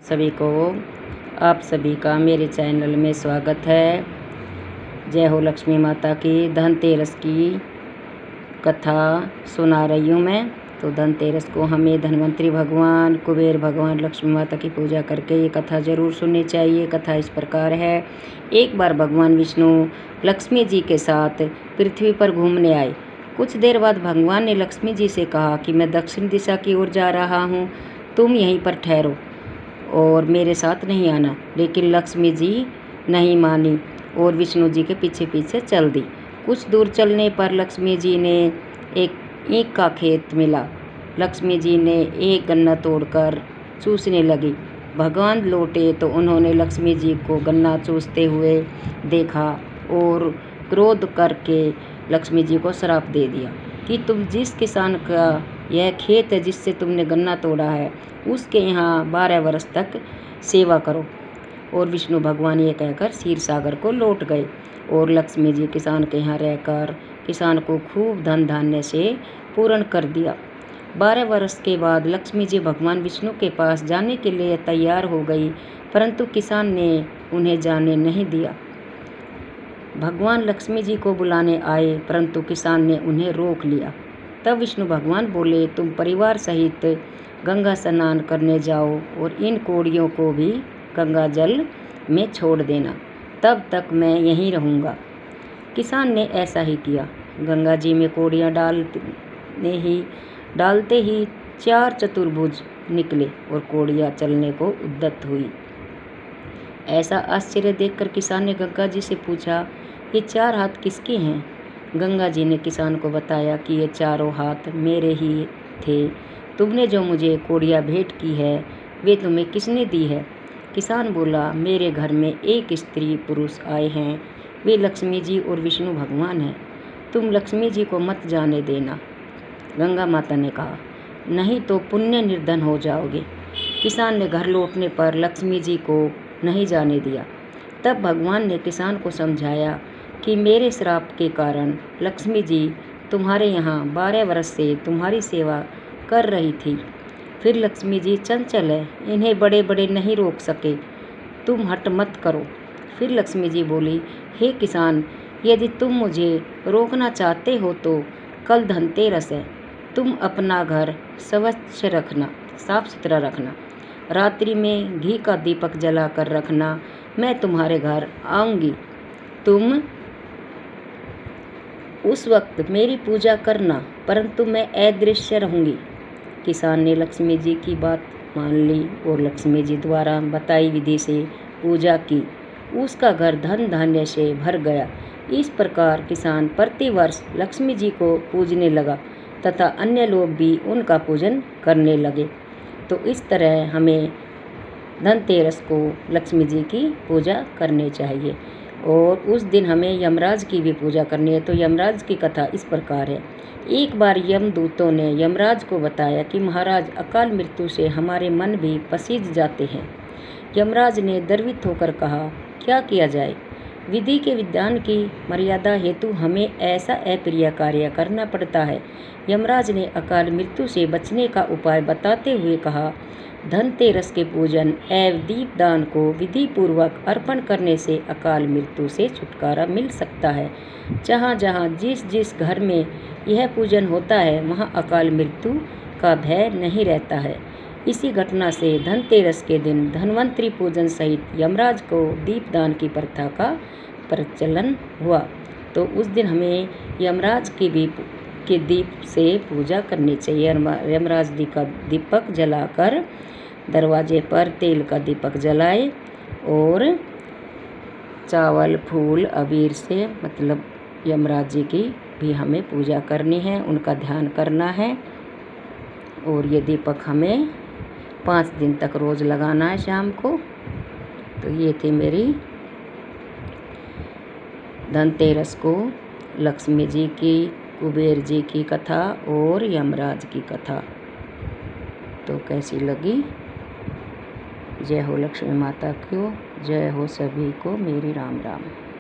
सभी को आप सभी का मेरे चैनल में स्वागत है। जय हो लक्ष्मी माता की। धनतेरस की कथा सुना रही हूँ मैं। तो धनतेरस को हमें धन्वंतरी भगवान, कुबेर भगवान, लक्ष्मी माता की पूजा करके ये कथा ज़रूर सुननी चाहिए। कथा इस प्रकार है। एक बार भगवान विष्णु लक्ष्मी जी के साथ पृथ्वी पर घूमने आए। कुछ देर बाद भगवान ने लक्ष्मी जी से कहा कि मैं दक्षिण दिशा की ओर जा रहा हूँ, तुम यहीं पर ठहरो और मेरे साथ नहीं आना। लेकिन लक्ष्मी जी नहीं मानी और विष्णु जी के पीछे पीछे चल दी। कुछ दूर चलने पर लक्ष्मी जी ने एक ईख का खेत मिला। लक्ष्मी जी ने एक गन्ना तोड़कर चूसने लगी। भगवान लौटे तो उन्होंने लक्ष्मी जी को गन्ना चूसते हुए देखा और क्रोध करके लक्ष्मी जी को श्राप दे दिया कि तुम जिस किसान का यह खेत है जिससे तुमने गन्ना तोड़ा है, उसके यहाँ 12 वर्ष तक सेवा करो। और विष्णु भगवान ये कहकर क्षीर सागर को लौट गए और लक्ष्मी जी किसान के यहाँ रहकर किसान को खूब धन धान्य से पूर्ण कर दिया। 12 वर्ष के बाद लक्ष्मी जी भगवान विष्णु के पास जाने के लिए तैयार हो गई, परंतु किसान ने उन्हें जाने नहीं दिया। भगवान लक्ष्मी जी को बुलाने आए, परंतु किसान ने उन्हें रोक लिया। तब विष्णु भगवान बोले, तुम परिवार सहित गंगा स्नान करने जाओ और इन कोड़ियों को भी गंगा जल में छोड़ देना, तब तक मैं यहीं रहूँगा। किसान ने ऐसा ही किया। गंगा जी में कोड़ियाँ डालते ही 4 चतुर्भुज निकले और कोड़ियाँ चलने को उद्यत हुई। ऐसा आश्चर्य देखकर किसान ने गंगा जी से पूछा, ये 4 हाथ किसके हैं? गंगा जी ने किसान को बताया कि ये चारों हाथ मेरे ही थे। तुमने जो मुझे कोड़ियाँ भेंट की है, वे तुम्हें किसने दी है? किसान बोला, मेरे घर में एक स्त्री पुरुष आए हैं, वे लक्ष्मी जी और विष्णु भगवान हैं। तुम लक्ष्मी जी को मत जाने देना। गंगा माता ने कहा, नहीं तो पुण्य निर्धन हो जाओगे। किसान ने घर लौटने पर लक्ष्मी जी को नहीं जाने दिया। तब भगवान ने किसान को समझाया कि मेरे श्राप के कारण लक्ष्मी जी तुम्हारे यहाँ 12 वर्ष से तुम्हारी सेवा कर रही थी। फिर लक्ष्मी जी चंचल है, इन्हें बड़े बड़े नहीं रोक सके, तुम हट मत करो। फिर लक्ष्मी जी बोली, हे किसान, यदि तुम मुझे रोकना चाहते हो तो कल धनतेरस है, तुम अपना घर स्वच्छ रखना, साफ सुथरा रखना। रात्रि में घी का दीपक जला कर रखना, मैं तुम्हारे घर आऊँगी। तुम उस वक्त मेरी पूजा करना, परंतु मैं अदृश्य रहूँगी। किसान ने लक्ष्मी जी की बात मान ली और लक्ष्मी जी द्वारा बताई विधि से पूजा की। उसका घर धन धान्य से भर गया। इस प्रकार किसान प्रतिवर्ष लक्ष्मी जी को पूजने लगा तथा अन्य लोग भी उनका पूजन करने लगे। तो इस तरह हमें धनतेरस को लक्ष्मी जी की पूजा करनी चाहिए और उस दिन हमें यमराज की भी पूजा करनी है। तो यमराज की कथा इस प्रकार है। एक बार यमदूतों ने यमराज को बताया कि महाराज, अकाल मृत्यु से हमारे मन भी पसीज जाते हैं। यमराज ने गर्वित होकर कहा, क्या किया जाए? विधि के विधान की मर्यादा हेतु हमें ऐसा अप्रिय कार्य करना पड़ता है। यमराज ने अकाल मृत्यु से बचने का उपाय बताते हुए कहा, धनतेरस के पूजन एवं दीपदान को विधि पूर्वक अर्पण करने से अकाल मृत्यु से छुटकारा मिल सकता है। जहाँ जहाँ जिस जिस घर में यह पूजन होता है, वहाँ अकाल मृत्यु का भय नहीं रहता है। इसी घटना से धनतेरस के दिन धन्वंतरी पूजन सहित यमराज को दीपदान की प्रथा का प्रचलन हुआ। तो उस दिन हमें यमराज की भी के दीप से पूजा करनी चाहिए। यमराज जी का दीपक जलाकर दरवाजे पर तेल का दीपक जलाए और चावल, फूल, अबीर से मतलब यमराज जी की भी हमें पूजा करनी है, उनका ध्यान करना है। और ये दीपक हमें 5 दिन तक रोज़ लगाना है शाम को। तो ये थी मेरी धनतेरस को लक्ष्मी जी की, कुबेर जी की कथा और यमराज की कथा। तो कैसी लगी? जय हो लक्ष्मी माता को, जय हो सभी को मेरी राम राम।